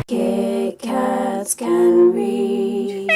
Kit Kats Can Read.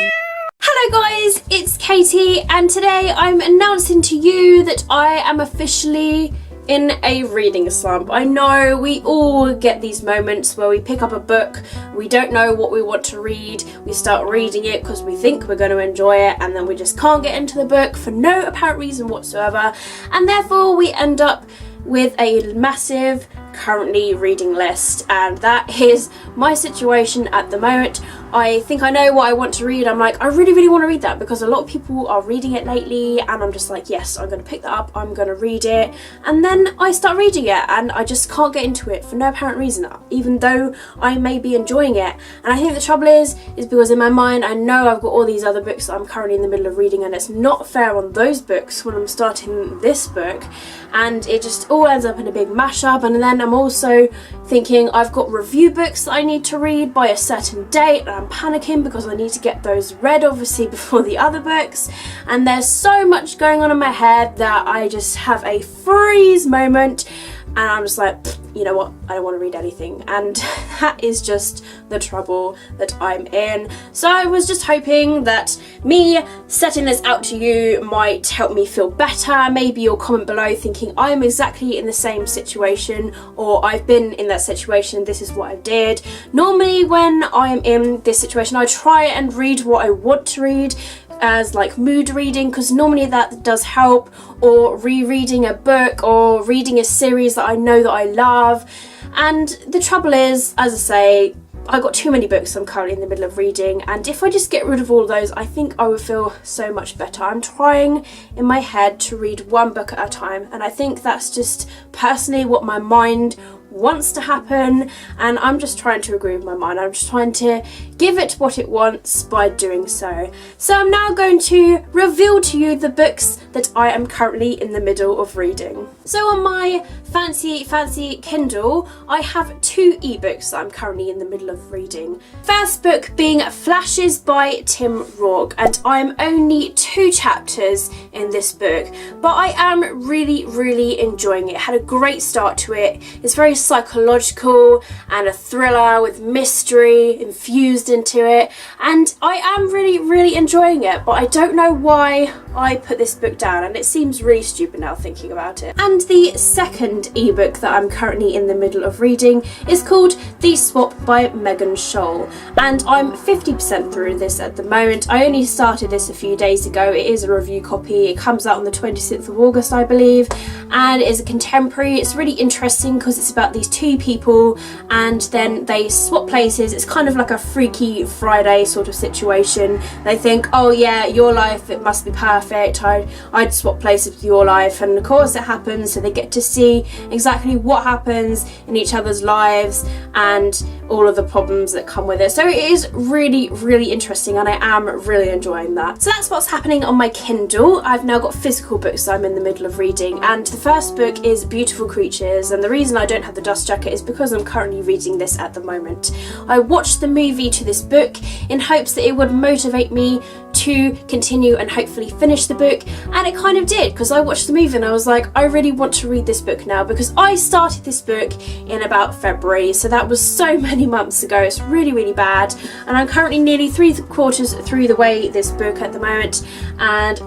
Hello guys, it's Katie and today I'm announcing to you that I am officially in a reading slump. I know we all get these moments where we pick up a book, we don't know what we want to read, we start reading it because we think we're going to enjoy it and then we just can't get into the book for no apparent reason whatsoever, and therefore we end up with a massive currently reading list, and that is my situation at the moment. I think I know what I want to read. I'm like, I really want to read that because a lot of people are reading it lately, and I'm just like, yes, I'm going to pick that up, I'm going to read it, and then I start reading it and I just can't get into it for no apparent reason, even though I may be enjoying it. And I think the trouble is because in my mind I know I've got all these other books that I'm currently in the middle of reading, and it's not fair on those books when I'm starting this book, and it just all ends up in a big mashup. And then I'm also thinking I've got review books that I need to read by a certain date, and I'm panicking because I need to get those read obviously before the other books, and there's so much going on in my head that I just have a freeze moment and I'm just like, you know what, I don't want to read anything, and that is just the trouble that I'm in. So I was just hoping that me setting this out to you might help me feel better. Maybe you'll comment below thinking I'm exactly in the same situation, or I've been in that situation, this is what I did. Normally when I am in this situation I try and read what I want to read as like mood reading, because normally that does help, or rereading a book or reading a series that I know that I love. And the trouble is, as I say, I've got too many books I'm currently in the middle of reading, and if I just get rid of all those I think I would feel so much better. I'm trying in my head to read one book at a time, and I think that's just personally what my mind wants to happen, and I'm just trying to agree with my mind. I'm just trying to give it what it wants by doing so. So I'm now going to reveal to you the books that I am currently in the middle of reading. So on my fancy Kindle I have two ebooks that I'm currently in the middle of reading. First book being Flashes by Tim Rourke, and I'm only 2 chapters in this book, but I am really enjoying it. Had a great start to it. It's very psychological and a thriller with mystery infused into it, and I am really enjoying it, but I don't know why I put this book down, and it seems really stupid now thinking about it. And the second ebook that I'm currently in the middle of reading is called The Swap by Megan Scholl, and I'm 50% through this at the moment. I only started this a few days ago. It is a review copy. It comes out on the 26th of August I believe, and it is a contemporary. It's really interesting because it's about these two people and then they swap places. It's kind of like a Freaky Friday sort of situation. They think, oh yeah, your life, it must be perfect, I'd swap places with your life, and of course it happens. So they get to see exactly what happens in each other's lives and all of the problems that come with it. So it is really interesting, and I am really enjoying that. So that's what's happening on my Kindle. I've now got physical books I'm in the middle of reading, and the first book is Beautiful Creatures, and the reason I don't have the dust jacket is because I'm currently reading this at the moment. I watched the movie to this book in hopes that it would motivate me to continue and hopefully finish the book, and it kind of did, because I watched the movie and I was like, I really want to read this book now, because I started this book in about February, so that was so many months ago. It's really bad, and I'm currently nearly 3/4 through the way this book at the moment, and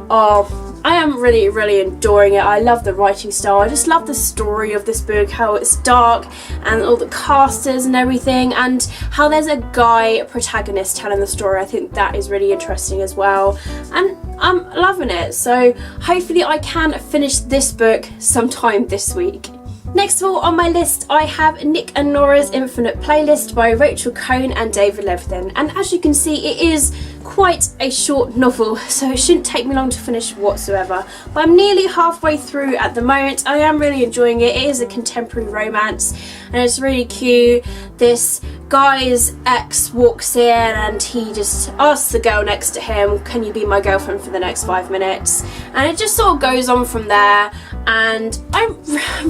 I am really adoring it. I love the writing style. I just love the story of this book, how it's dark and all the casters and everything, and how there's a guy protagonist telling the story. I think that is really interesting as well, and I'm loving it. So hopefully I can finish this book sometime this week. Next of all on my list I have Nick and Nora's Infinite Playlist by Rachel Cohn and David Levithan, and as you can see it is quite a short novel, so it shouldn't take me long to finish whatsoever, but I'm nearly halfway through at the moment. I am really enjoying it. It is a contemporary romance and it's really cute. This guy's ex walks in and he just asks the girl next to him, can you be my girlfriend for the next 5 minutes, and it just sort of goes on from there, and I'm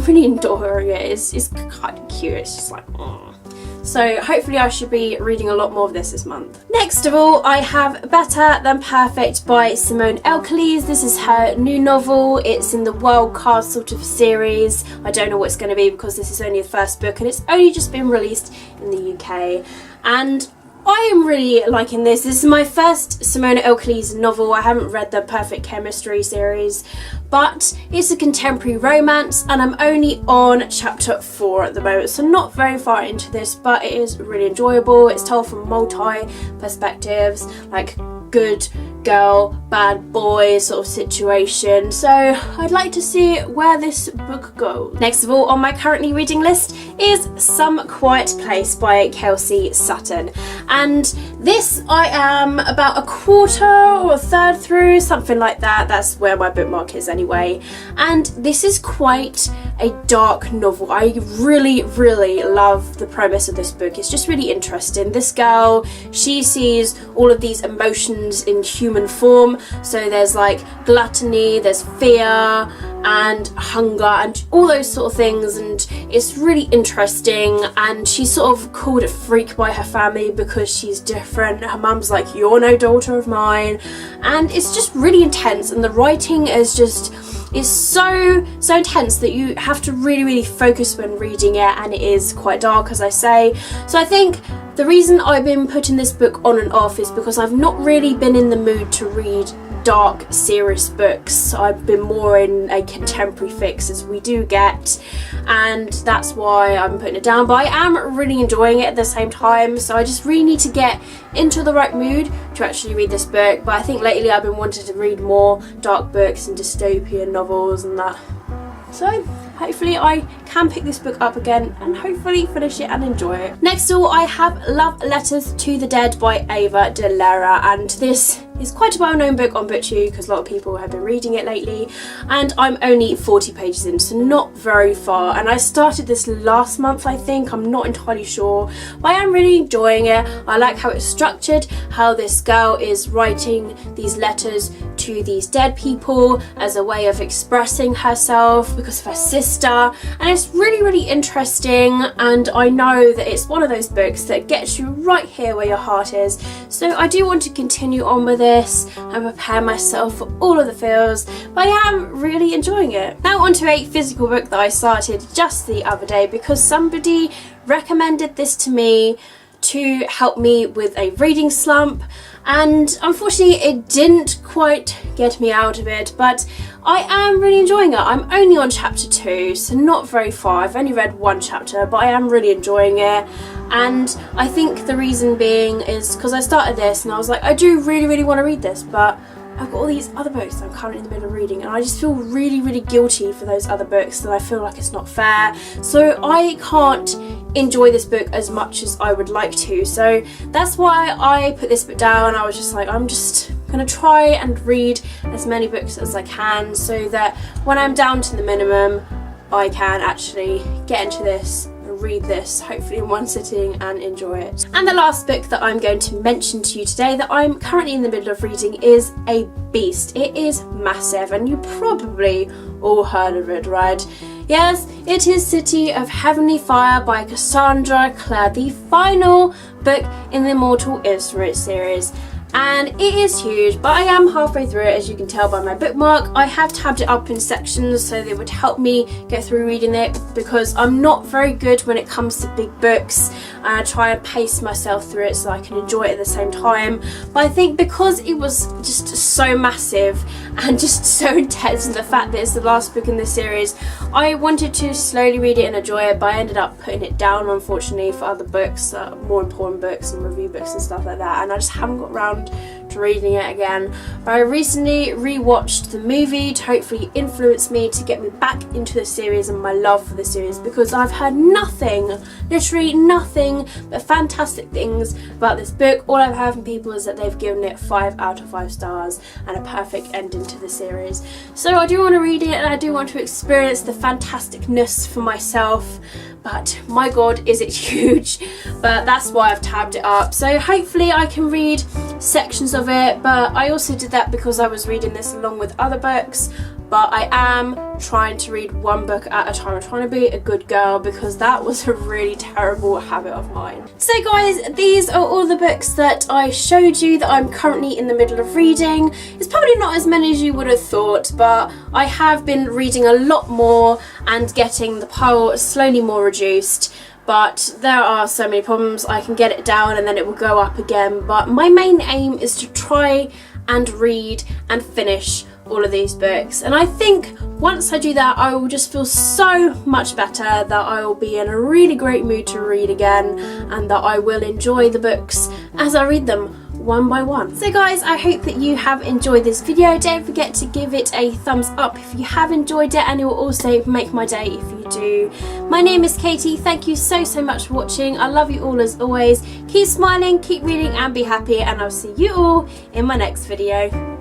really adoring it. It's kind of cute. It's just like, oh. so hopefully I should be reading a lot more of this month. Next of all, I have Better Than Perfect by Simone Elkeles. This is her new novel. It's in the World Card sort of series. I don't know what it's going to be because this is only the first book and it's only just been released in the UK. And I am really liking this. This is my first Simone Elkeles novel. I haven't read the Perfect Chemistry series, but it's a contemporary romance and I'm only on chapter 4 at the moment, so not very far into this, but it is really enjoyable. It's told from multi perspectives, like good girl, bad boy sort of situation. So I'd like to see where this book goes. Next of all on my currently reading list is Some Quiet Place by Kelsey Sutton. And this I am about a quarter or a third through, something like that. That's where my bookmark is anyway. And this is quite a dark novel. I really love the premise of this book. It's just really interesting. This girl, she sees all of these emotions in human form. So there's like gluttony, there's fear and hunger and all those sort of things, and it's really interesting. And she's sort of called a freak by her family because she's different. Her mum's like, you're no daughter of mine, and it's just really intense, and the writing is just, it's so intense that you have to really focus when reading it, and it is quite dark, as I say. So I think the reason I've been putting this book on and off is because I've not really been in the mood to read dark, serious books. I've been more in a contemporary fix, as we do get, and that's why I'm putting it down. But I am really enjoying it at the same time, so I just really need to get into the right mood to actually read this book. But I think lately I've been wanting to read more dark books and dystopian novels and that. So hopefully I can pick this book up again and hopefully finish it and enjoy it. Next of all, I have Love Letters to the Dead by Ava De Lara, and this is quite a well-known book on BookTube because a lot of people have been reading it lately, and I'm only 40 pages in, so not very far, and I started this last month, I think. I'm not entirely sure, but I am really enjoying it. I like how it's structured, how this girl is writing these letters to these dead people as a way of expressing herself because of her sister, and it's really interesting. And I know that it's one of those books that gets you right here where your heart is, so I do want to continue on with this and prepare myself for all of the feels, but I am really enjoying it. Now onto a physical book that I started just the other day because somebody recommended this to me to help me with a reading slump, and unfortunately it didn't quite get me out of it, but I am really enjoying it. I'm only on chapter 2, so not very far. I've only read one chapter, but I am really enjoying it. And I think the reason being is because I started this and I was like, I do really want to read this, but I've got all these other books that I'm currently in the middle of reading, and I just feel really guilty for those other books, that I feel like it's not fair. So I can't enjoy this book as much as I would like to. So that's why I put this book down. I was just like, I'm just gonna try and read as many books as I can so that when I'm down to the minimum, I can actually get into this, read this hopefully in one sitting and enjoy it. And the last book that I'm going to mention to you today that I'm currently in the middle of reading is a beast. It is massive and you probably all heard of it, right? Yes, it is City of Heavenly Fire by Cassandra Clare, the final book in the Immortal Israel series. And it is huge, but I am halfway through it, as you can tell by my bookmark. I have tabbed it up in sections so they would help me get through reading it, because I'm not very good when it comes to big books, and I try and pace myself through it so I can enjoy it at the same time. But I think because it was just so massive and just so intense, and the fact that it's the last book in this series, I wanted to slowly read it and enjoy it, but I ended up putting it down, unfortunately, for other books, more important books and review books and stuff like that, and I just haven't got around to reading it again. But I recently rewatched the movie to hopefully influence me to get me back into the series and my love for the series, because I've heard nothing, literally nothing but fantastic things about this book. All I've heard from people is that they've given it 5 out of 5 stars and a perfect ending to the series. So I do want to read it and I do want to experience the fantasticness for myself, but my god is it huge. But that's why I've tabbed it up, so hopefully I can read sections of it. But I also did that because I was reading this along with other books but I am trying to read one book at a time. I'm trying to be a good girl because that was a really terrible habit of mine. So guys, these are all the books that I showed you that I'm currently in the middle of reading. It's probably not as many as you would have thought, but I have been reading a lot more and getting the pile slowly more reduced. But there are so many problems. I can get it down and then it will go up again. But my main aim is to try and read and finish all of these books, and I think once I do that I will just feel so much better, that I will be in a really great mood to read again, and that I will enjoy the books as I read them one by one. So guys, I hope that you have enjoyed this video. Don't forget to give it a thumbs up if you have enjoyed it, and it will also make my day if you do. My name is Katie. Thank you so much for watching. I love you all as always. Keep smiling, keep reading and be happy, and I'll see you all in my next video.